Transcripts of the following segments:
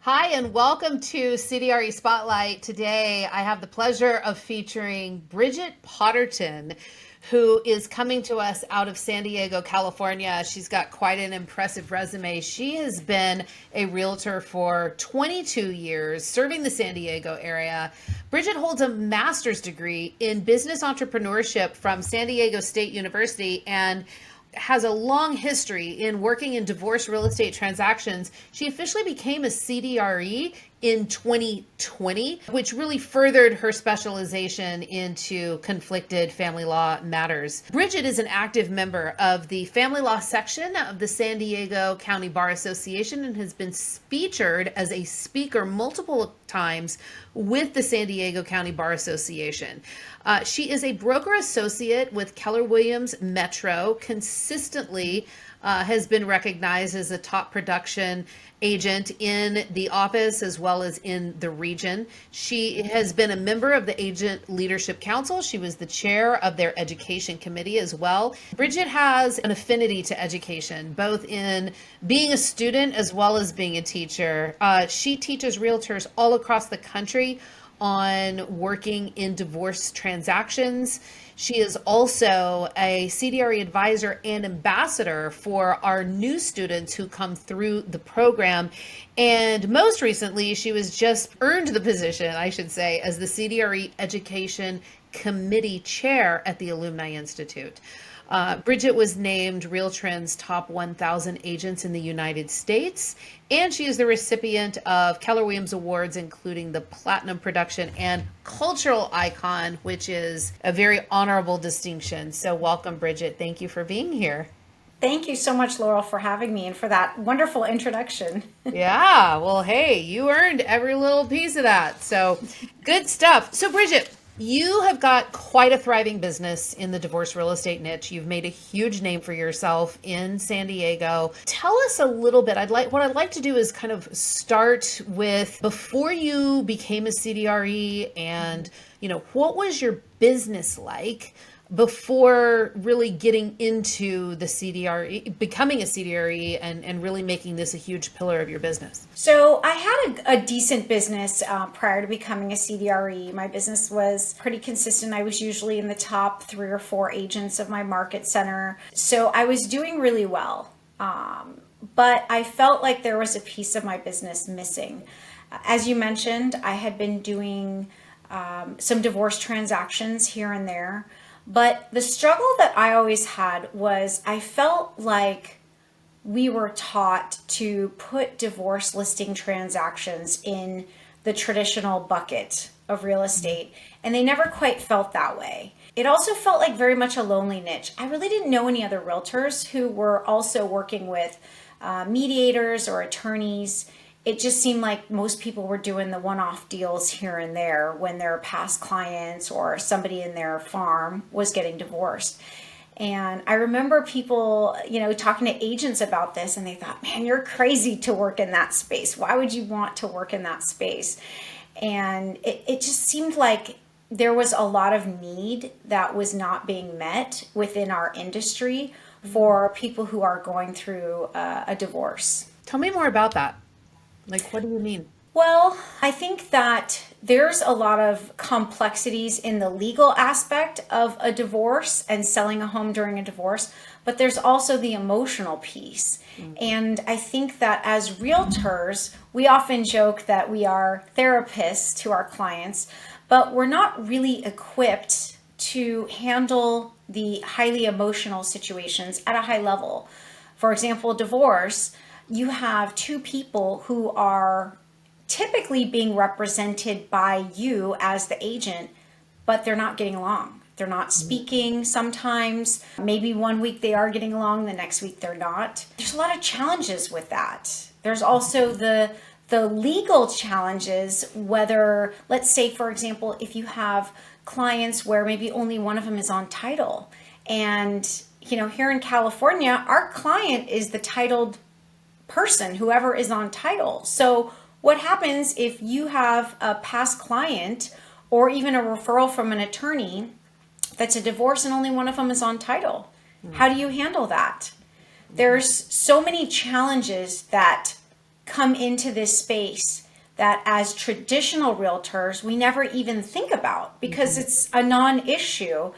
Hi, and welcome to CDRE Spotlight. Today, I have the pleasure of featuring Bridget Potterton, who is coming to us out of San Diego, California. She's got quite an impressive resume. She has been a realtor for 22 years, serving the San Diego area. Bridget holds a master's degree in business entrepreneurship from San Diego State University and has a long history in working in divorce real estate transactions. She officially became a CDRE in 2020, which really furthered her specialization into conflicted family law matters. Bridget is an active member of the family law section of the San Diego County Bar Association and has been featured as a speaker multiple times with the San Diego County Bar Association. She is a broker associate with Keller Williams Metro, consistently has been recognized as a top production agent in the office as well as in the region. She has been a member of the Agent Leadership Council. She was the chair of their education committee as well. Bridget has an affinity to education, both in being a student as well as being a teacher. She teaches realtors all across the country on working in divorce transactions. She is also a CDRE advisor and ambassador for our new students who come through the program. And most recently, she was just earned the position, I should say, as the CDRE Education Committee Chair at the Alumni Institute. Bridget was named RealTrends Top 1,000 Agents in the United States, and she is the recipient of Keller Williams Awards, including the Platinum Production and Cultural Icon, which is a very honorable distinction. So welcome, Bridget. Thank you for being here. Thank you so much, Laurel, for having me and for that wonderful introduction. Yeah, well, hey, you earned every little piece of that. So good stuff. So, Bridget, you have got quite a thriving business in the divorce real estate niche. You've made a huge name for yourself in San Diego. Tell us a little bit. What I'd like to do is kind of start with before you became a CDRE and, what was your business like before really getting into the CDRE, becoming a CDRE and really making this a huge pillar of your business? So I had a decent business prior to becoming a CDRE. My business was pretty consistent. I was usually in the top 3 or 4 agents of my market center. So I was doing really well. But I felt like there was a piece of my business missing. As you mentioned, I had been doing some divorce transactions here and there. But the struggle that I always had was I felt like we were taught to put divorce listing transactions in the traditional bucket of real estate, and they never quite felt that way. It also felt like very much a lonely niche. I really didn't know any other realtors who were also working with mediators or attorneys. It just seemed like most people were doing the one-off deals here and there when their past clients or somebody in their farm was getting divorced. And I remember people, talking to agents about this, and they thought, man, you're crazy to work in that space. Why would you want to work in that space? And it just seemed like there was a lot of need that was not being met within our industry for people who are going through a divorce. Tell me more about that. What do you mean? Well, I think that there's a lot of complexities in the legal aspect of a divorce and selling a home during a divorce, but there's also the emotional piece. And I think that as realtors, we often joke that we are therapists to our clients, but we're not really equipped to handle the highly emotional situations at a high level. For example, divorce, you have 2 people who are typically being represented by you as the agent, but they're not getting along. They're not speaking sometimes. Maybe one week they are getting along, the next week they're not. There's a lot of challenges with that. There's also the legal challenges, whether, let's say, for example, if you have clients where maybe only one of them is on title. And, here in California, our client is the titled person, whoever is on title. So what happens if you have a past client or even a referral from an attorney that's a divorce and only one of them is on title? How do you handle that? There's so many challenges that come into this space that as traditional realtors, we never even think about because it's a non-issue,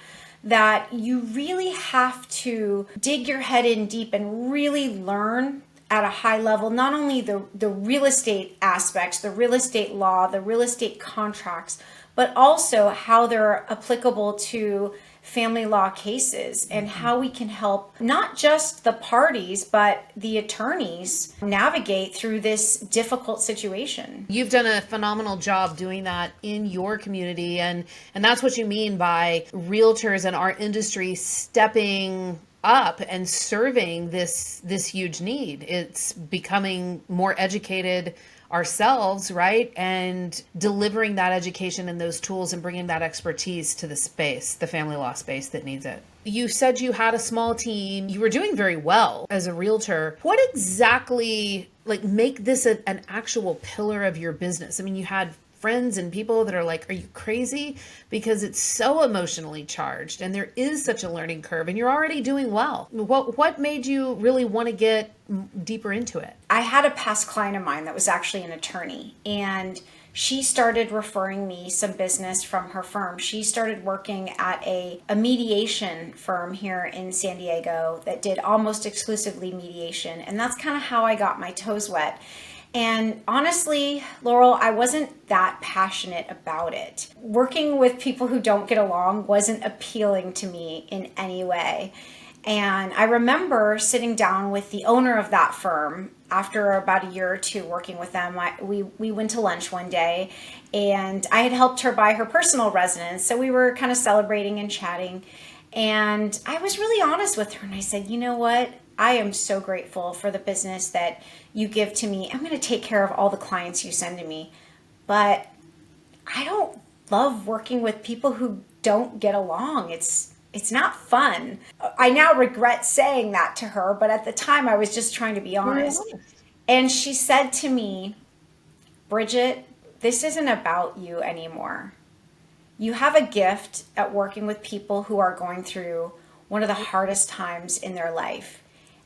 that you really have to dig your head in deep and really learn at a high level, not only the real estate aspects, the real estate law, the real estate contracts, but also how they're applicable to family law cases and how we can help not just the parties, but the attorneys navigate through this difficult situation. You've done a phenomenal job doing that in your community. And that's what you mean by realtors in our industry stepping up and serving this huge need. It's becoming more educated ourselves, right? And delivering that education and those tools and bringing that expertise to the space, the family law space that needs it. You said you had a small team. You were doing very well as a realtor. What exactly make this an actual pillar of your business? I mean, you had friends and people that are like, are you crazy? Because it's so emotionally charged and there is such a learning curve and you're already doing well. What made you really want to get deeper into it? I had a past client of mine that was actually an attorney, and she started referring me some business from her firm. She started working at a mediation firm here in San Diego that did almost exclusively mediation. And that's kind of how I got my toes wet. And honestly, Laurel, I wasn't that passionate about it. Working with people who don't get along wasn't appealing to me in any way. And I remember sitting down with the owner of that firm after about a year or two working with them. We went to lunch one day, and I had helped her buy her personal residence. So we were kind of celebrating and chatting. And I was really honest with her. And I said, you know what? I am so grateful for the business that you give to me. I'm going to take care of all the clients you send to me. But I don't love working with people who don't get along. It's not fun. I now regret saying that to her, but at the time I was just trying to be honest. And she said to me, Bridget, this isn't about you anymore. You have a gift at working with people who are going through one of the hardest times in their life.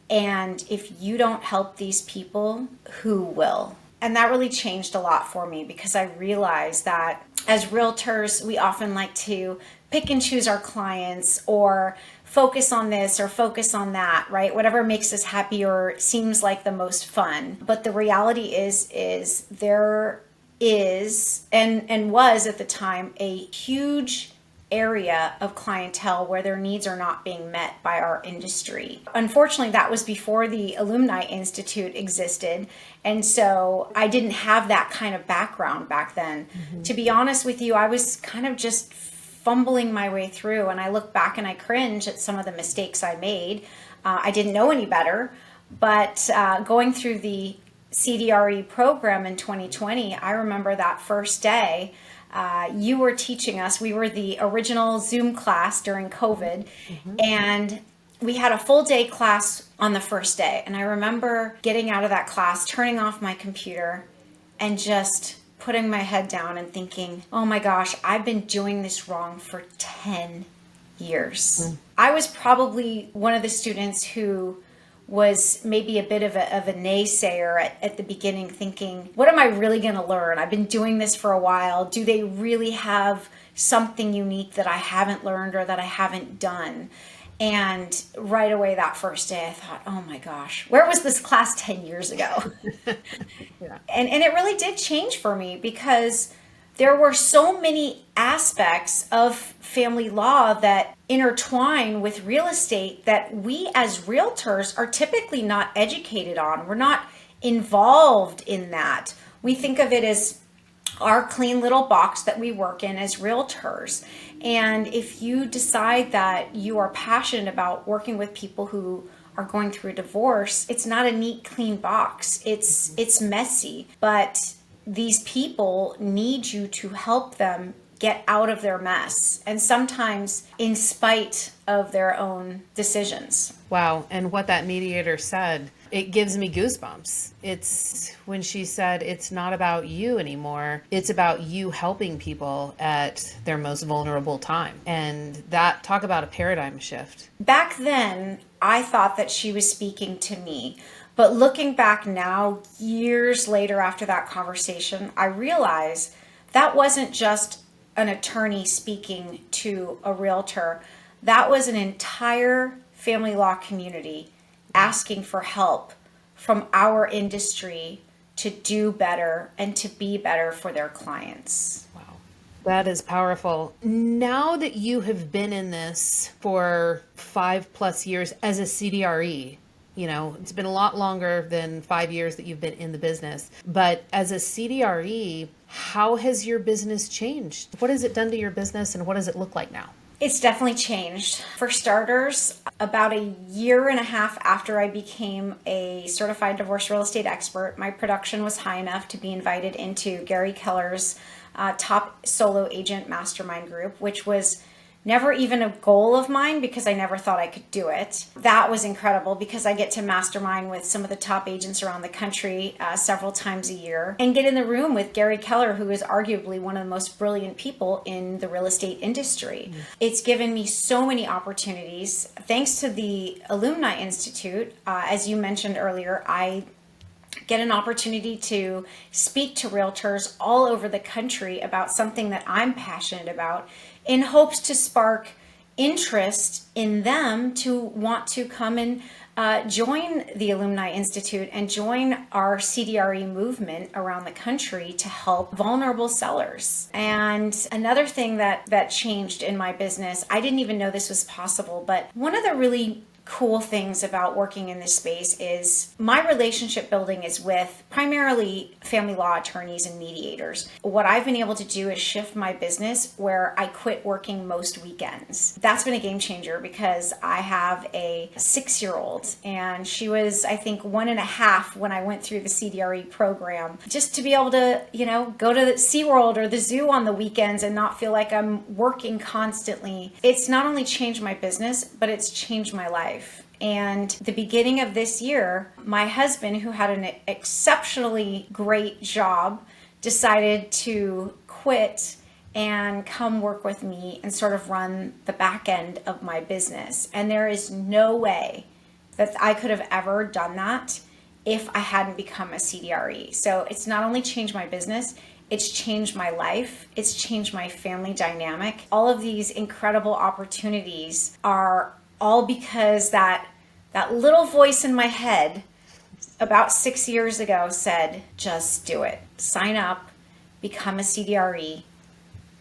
And if you don't help these people, who will? And that really changed a lot for me, because I realized that as realtors, we often like to pick and choose our clients or focus on this or focus on that, right? Whatever makes us happy or seems like the most fun. But the reality is there is and was at the time a huge area of clientele where their needs are not being met by our industry. Unfortunately, that was before the Alumni Institute existed. And so I didn't have that kind of background back then. Mm-hmm. To be honest with you, I was kind of just fumbling my way through, and I look back and I cringe at some of the mistakes I made. I didn't know any better, but going through the CDRE program in 2020, I remember that first day. You were teaching us. We were the original Zoom class during COVID, and we had a full day class on the first day. And I remember getting out of that class, turning off my computer, and just putting my head down and thinking, oh my gosh, I've been doing this wrong for 10 years. I was probably one of the students who was maybe a bit of a naysayer at the beginning, thinking, what am I really going to learn? I've been doing this for a while. Do they really have something unique that I haven't learned or that I haven't done? And right away that first day I thought, oh my gosh, where was this class 10 years ago? Yeah. And it really did change for me, because there were so many aspects of family law that intertwine with real estate that we as realtors are typically not educated on. We're not involved in that. We think of it as our clean little box that we work in as realtors. And if you decide that you are passionate about working with people who are going through a divorce, it's not a neat, clean box. It's messy, but these people need you to help them get out of their mess, and sometimes in spite of their own decisions. Wow. And what that mediator said, it gives me goosebumps. It's when she said, it's not about you anymore. It's about you helping people at their most vulnerable time. And that, talk about a paradigm shift. Back then, I thought that she was speaking to me, But looking back now, years later after that conversation, I realize that wasn't just an attorney speaking to a realtor. That was an entire family law community asking for help from our industry to do better and to be better for their clients. Wow. That is powerful. Now that you have been in this for 5+ years as a CDRE, it's been a lot longer than 5 years that you've been in the business. But as a CDRE, how has your business changed? What has it done to your business and what does it look like now? It's definitely changed. For starters, about a year and a half after I became a certified divorce real estate expert, my production was high enough to be invited into Gary Keller's top solo agent mastermind group, which was never even a goal of mine because I never thought I could do it. That was incredible because I get to mastermind with some of the top agents around the country several times a year and get in the room with Gary Keller, who is arguably one of the most brilliant people in the real estate industry. It's given me so many opportunities. Thanks to the Alumni Institute, as you mentioned earlier, I get an opportunity to speak to realtors all over the country about something that I'm passionate about in hopes to spark interest in them to want to come and join the Alumni Institute and join our CDRE movement around the country to help vulnerable sellers. And another thing that changed in my business, I didn't even know this was possible, but one of the really cool things about working in this space is my relationship building is with primarily family law attorneys and mediators. What I've been able to do is shift my business where I quit working most weekends. That's been a game changer because I have a 6-year-old and she was, I think, 1.5 when I went through the CDRE program. Just to be able to, go to the SeaWorld or the zoo on the weekends and not feel like I'm working constantly. It's not only changed my business, but it's changed my life. And the beginning of this year, my husband, who had an exceptionally great job, decided to quit and come work with me and sort of run the back end of my business. And there is no way that I could have ever done that if I hadn't become a CDRE. So it's not only changed my business, it's changed my life. It's changed my family dynamic. All of these incredible opportunities are all because that little voice in my head about 6 years ago said, just do it. Sign up, become a CDRE,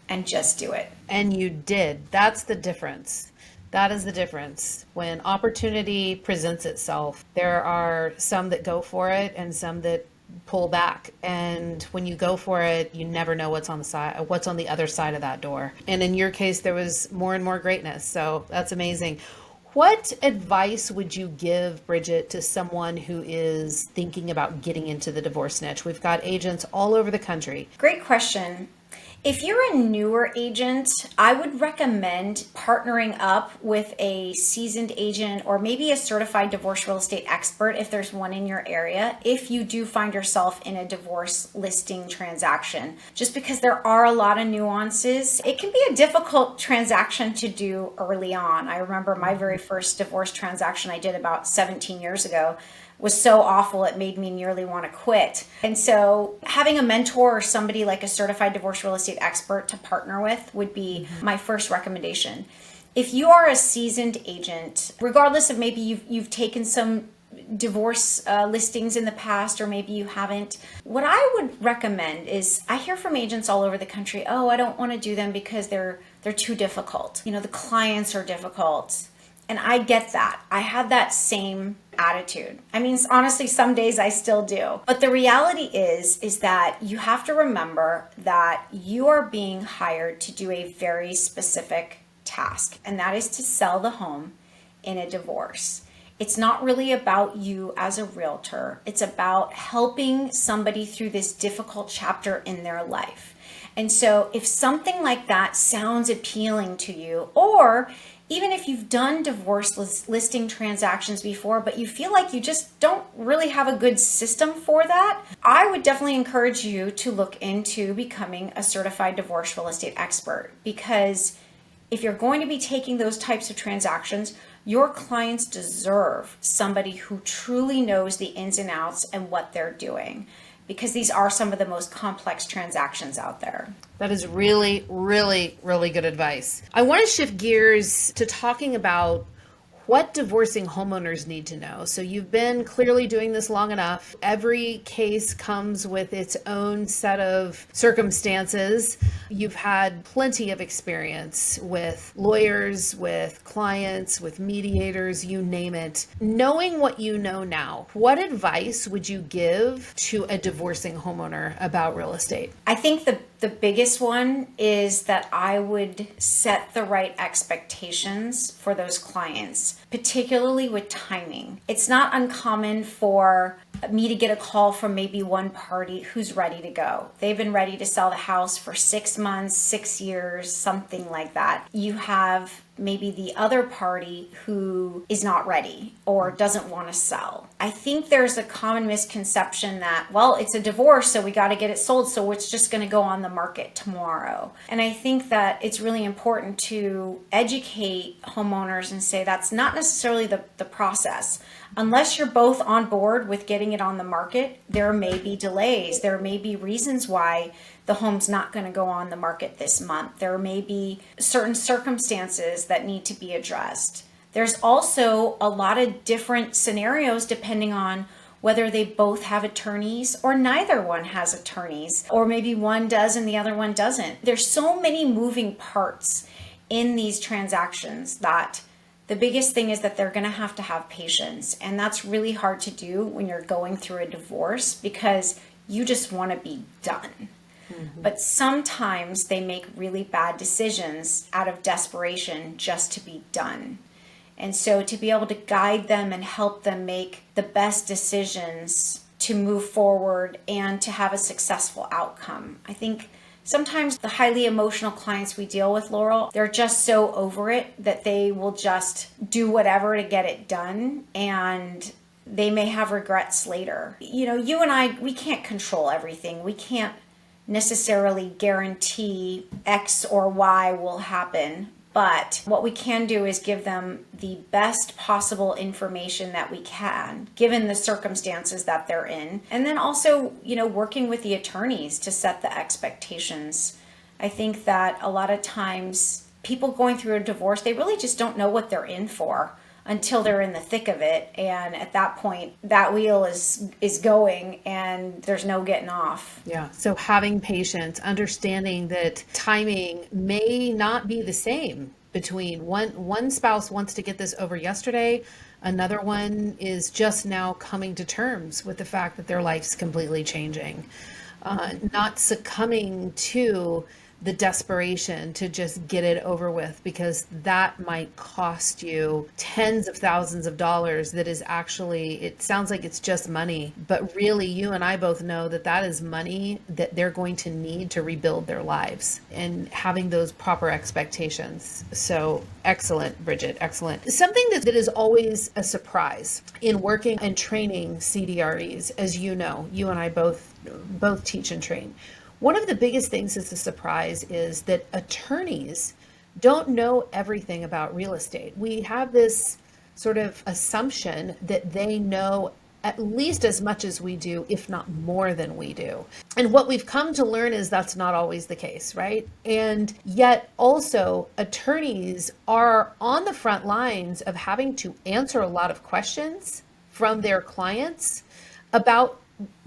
and just do it. And you did. That's the difference. That is the difference. When opportunity presents itself, there are some that go for it and some that pull back. And when you go for it, you never know what's on the other side of that door. And in your case, there was more and more greatness. So that's amazing. What advice would you give, Bridget, to someone who is thinking about getting into the divorce niche? We've got agents all over the country. Great question. If you're a newer agent, I would recommend partnering up with a seasoned agent or maybe a certified divorce real estate expert if there's one in your area, if you do find yourself in a divorce listing transaction. Just because there are a lot of nuances, it can be a difficult transaction to do early on. I remember my very first divorce transaction I did about 17 years ago was so awful it made me nearly want to quit. And so having a mentor or somebody like a certified divorce real estate expert to partner with would be my first recommendation. If you are a seasoned agent, regardless of maybe you've taken some divorce listings in the past or maybe you haven't, what I would recommend is, I hear from agents all over the country, oh, I don't want to do them because they're too difficult. The clients are difficult. And I get that. I had that same attitude. I mean, honestly, some days I still do. But the reality is that you have to remember that you are being hired to do a very specific task, and that is to sell the home in a divorce. It's not really about you as a realtor. It's about helping somebody through this difficult chapter in their life. And so if something like that sounds appealing to you, or even if you've done divorce listing transactions before, but you feel like you just don't really have a good system for that, I would definitely encourage you to look into becoming a certified divorce real estate expert. Because if you're going to be taking those types of transactions, Your clients deserve somebody who truly knows the ins and outs and what they're doing, because these are some of the most complex transactions out there. That is really, really, really good advice. I want to shift gears to talking about what divorcing homeowners need to know. So you've been clearly doing this long enough. Every case comes with its own set of circumstances. You've had plenty of experience with lawyers, with clients, with mediators, you name it. Knowing what you know now, what advice would you give to a divorcing homeowner about real estate? I think the biggest one is that I would set the right expectations for those clients, particularly with timing. It's not uncommon for me to get a call from maybe one party who's ready to go. They've been ready to sell the house for 6 months, 6 years, something like that. You have maybe the other party who is not ready or doesn't want to sell. I think there's a common misconception that, well, it's a divorce, so we got to get it sold, so it's just going to go on the market tomorrow. And I think that it's really important to educate homeowners and say that's not necessarily the process. Unless you're both on board with getting it on the market, there may be delays. There may be reasons why the home's not going to go on the market this month. There may be certain circumstances that need to be addressed. There's also a lot of different scenarios depending on whether they both have attorneys or neither one has attorneys, or maybe one does and the other one doesn't. There's so many moving parts in these transactions that the biggest thing is that they're going to have patience. And that's really hard to do when you're going through a divorce because you just want to be done. Mm-hmm. But sometimes they make really bad decisions out of desperation just to be done. And so to be able to guide them and help them make the best decisions to move forward and to have a successful outcome. I think sometimes the highly emotional clients we deal with, Laurel, they're just so over it that they will just do whatever to get it done, and they may have regrets later. You know, you and I, we can't control everything. We can't necessarily guarantee X or Y will happen. But what we can do is give them the best possible information that we can, given the circumstances that they're in. And then also, you know, working with the attorneys to set the expectations. I think that a lot of times people going through a divorce, they really just don't know what they're in for until they're in the thick of it. And at that point, that wheel is going and there's no getting off. Yeah. So having patience, understanding that timing may not be the same between one spouse wants to get this over yesterday. Another one is just now coming to terms with the fact that their life's completely changing. Not succumbing to the desperation to just get it over with, because that might cost you tens of thousands of dollars. That is actually, it sounds like it's just money, but really you and I both know that that is money that they're going to need to rebuild their lives, and having those proper expectations. So excellent, Bridget, excellent. Something that is always a surprise in working and training CDREs, as you know, you and I both teach and train. One of the biggest things that's a surprise is that attorneys don't know everything about real estate. We have this sort of assumption that they know at least as much as we do, if not more than we do. And what we've come to learn is that's not always the case, right? And yet also attorneys are on the front lines of having to answer a lot of questions from their clients about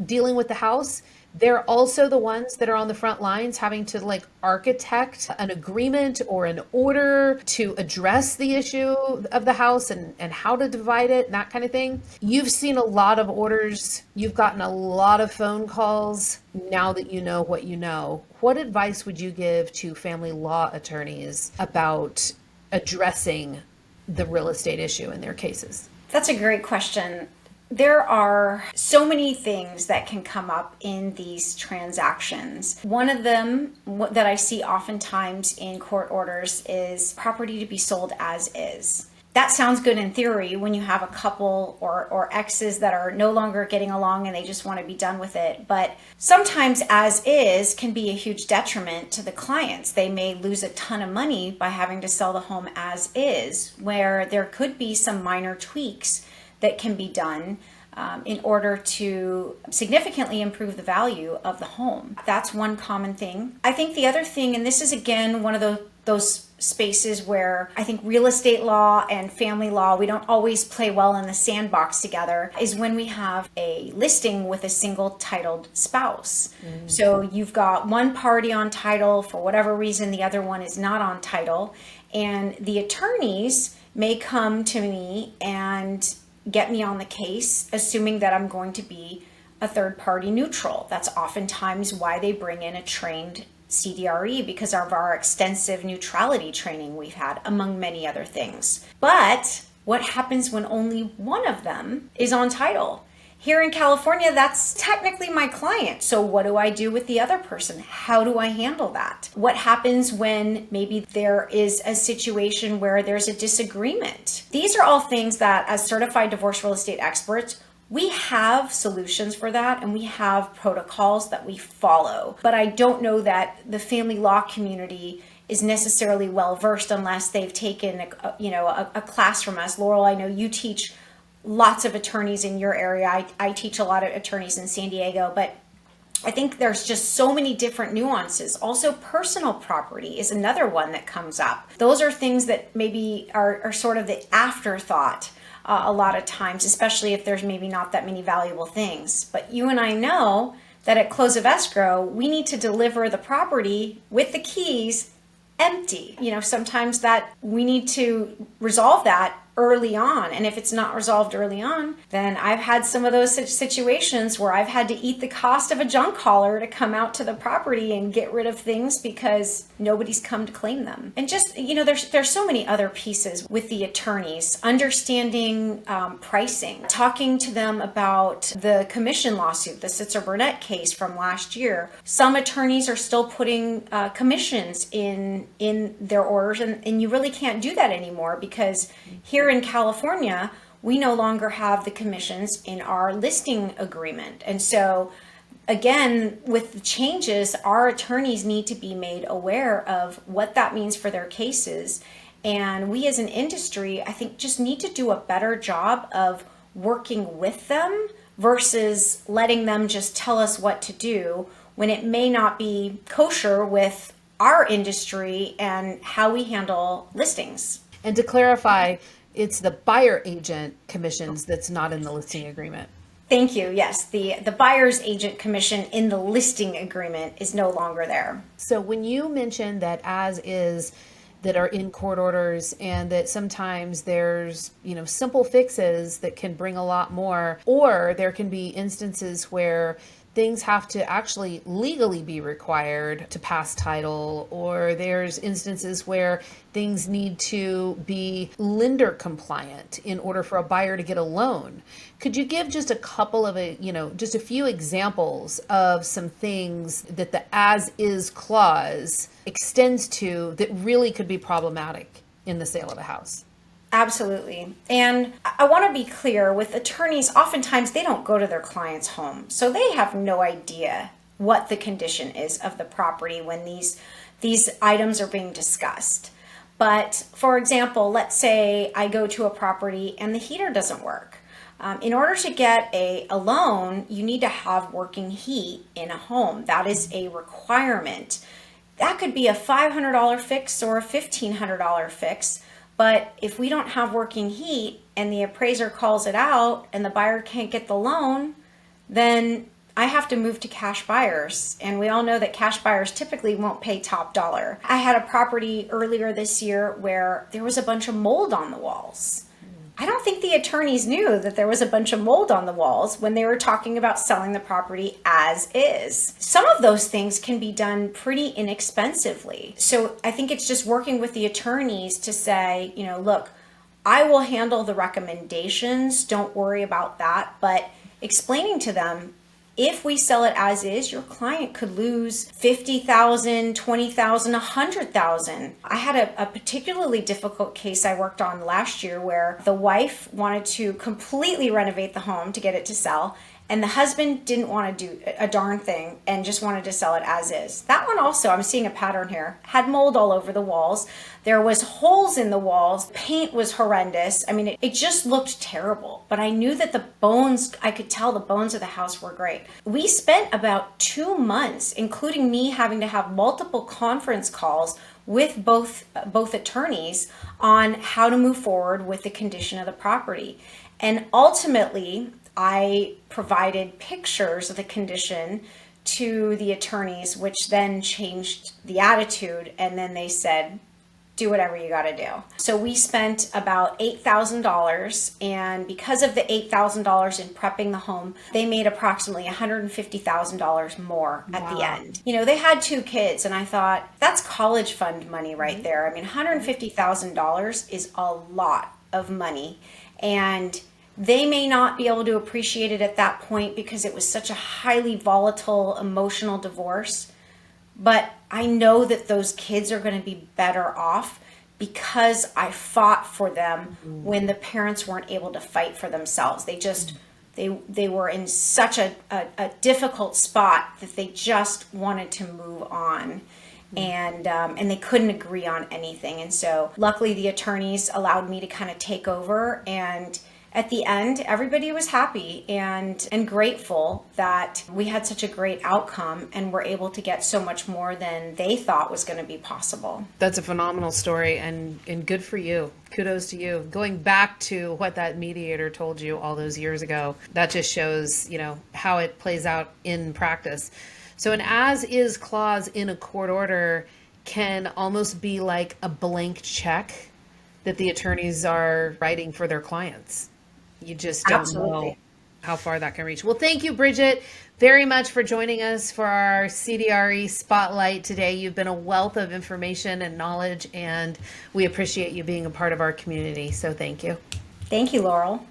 dealing with the house. They're also the ones that are on the front lines having to architect an agreement or an order to address the issue of the house and how to divide it and that kind of thing. You've seen a lot of orders. You've gotten a lot of phone calls. Now that you know what you know, what advice would you give to family law attorneys about addressing the real estate issue in their cases? That's a great question. There are so many things that can come up in these transactions. One of them that I see oftentimes in court orders is property to be sold as is. that sounds good in theory when you have a couple or exes that are no longer getting along and they just want to be done with it. But sometimes as is can be a huge detriment to the clients. They may lose a ton of money by having to sell the home as is, where there could be some minor tweaks that can be done in order to significantly improve the value of the home. That's one common thing. I think the other thing, and this is again one of those spaces where I think real estate law and family law, we don't always play well in the sandbox together, is when we have a listing with a single titled spouse. So you've got one party on title for whatever reason, the other one is not on title, and the attorneys may come to me and get me on the case, assuming that I'm going to be a third party neutral. That's oftentimes why they bring in a trained CDRE, because of our extensive neutrality training we've had, among many other things. But what happens when only one of them is on title? Here in California, that's technically my client. So what do I do with the other person? How do I handle that? What happens when maybe there is a situation where there's a disagreement? These are all things that, as certified divorce real estate experts, we have solutions for that and we have protocols that we follow. But I don't know that the family law community is necessarily well versed unless they've taken a class from us. Laurel, I know you teach lots of attorneys in your area. I teach a lot of attorneys in San Diego, but I think there's just so many different nuances. Also, personal property is another one that comes up. Those are things that maybe are sort of the afterthought a lot of times, especially if there's maybe not that many valuable things. But you and I know that at close of escrow, we need to deliver the property with the keys empty. Sometimes that we need to resolve that early on. And if it's not resolved early on, then I've had some of those situations where I've had to eat the cost of a junk hauler to come out to the property and get rid of things because nobody's come to claim them. And just, there's so many other pieces with the attorneys, understanding pricing, talking to them about the commission lawsuit, the Sitzer-Burnett case from last year. Some attorneys are still putting commissions in their orders, and you really can't do that anymore because here in California, we no longer have the commissions in our listing agreement. And so again, with the changes, our attorneys need to be made aware of what that means for their cases. And we as an industry, I think, just need to do a better job of working with them versus letting them just tell us what to do when it may not be kosher with our industry and how we handle listings. And to clarify, it's the buyer agent commissions that's not in the listing agreement. Thank you. Yes, the buyer's agent commission in the listing agreement is no longer there. So when you mentioned that as is that are in court orders and that sometimes there's, simple fixes that can bring a lot more, or there can be instances where things have to actually legally be required to pass title, or there's instances where things need to be lender compliant in order for a buyer to get a loan. Could you give just a couple of just a few examples of some things that the as is clause extends to that really could be problematic in the sale of a house? Absolutely. And I want to be clear with attorneys, oftentimes they don't go to their client's home. So they have no idea what the condition is of the property when these items are being discussed. But for example, let's say I go to a property and the heater doesn't work. In order to get a loan, you need to have working heat in a home. That is a requirement. That could be a $500 fix or a $1,500 fix. But if we don't have working heat and the appraiser calls it out and the buyer can't get the loan, then I have to move to cash buyers. And we all know that cash buyers typically won't pay top dollar. I had a property earlier this year where there was a bunch of mold on the walls. I don't think the attorneys knew that there was a bunch of mold on the walls when they were talking about selling the property as is. Some of those things can be done pretty inexpensively. So I think it's just working with the attorneys to say, look, I will handle the recommendations. Don't worry about that. But explaining to them, if we sell it as is, your client could lose $50,000, $20,000, $100,000. I had a particularly difficult case I worked on last year where the wife wanted to completely renovate the home to get it to sell, and the husband didn't want to do a darn thing and just wanted to sell it as is. That one also, I'm seeing a pattern here, had mold all over the walls. There was holes in the walls. Paint was horrendous. I mean, it just looked terrible. But I knew that the bones, I could tell the bones of the house were great. We spent about 2 months, including me having to have multiple conference calls with both attorneys on how to move forward with the condition of the property. And ultimately, I provided pictures of the condition to the attorneys, which then changed the attitude. And then they said, do whatever you got to do. So we spent about $8,000. And because of the $8,000 in prepping the home, they made approximately $150,000 more at the end. You know, they had 2 kids. And I thought, that's college fund money right there. I mean, $150,000 is a lot of money. And they may not be able to appreciate it at that point because it was such a highly volatile, emotional divorce. But I know that those kids are going to be better off because I fought for them when the parents weren't able to fight for themselves. They were in such a difficult spot that they just wanted to move on. And they couldn't agree on anything. And so luckily the attorneys allowed me to kind of take over, and at the end, everybody was happy and grateful that we had such a great outcome and were able to get so much more than they thought was going to be possible. That's a phenomenal story, and good for you. Kudos to you. Going back to what that mediator told you all those years ago, that just shows, you know, how it plays out in practice. So an as-is clause in a court order can almost be like a blank check that the attorneys are writing for their clients. You just don't know how far that can reach. Well, thank you, Bridget, very much for joining us for our CDRE Spotlight today. You've been a wealth of information and knowledge, and we appreciate you being a part of our community. So thank you. Thank you, Laurel.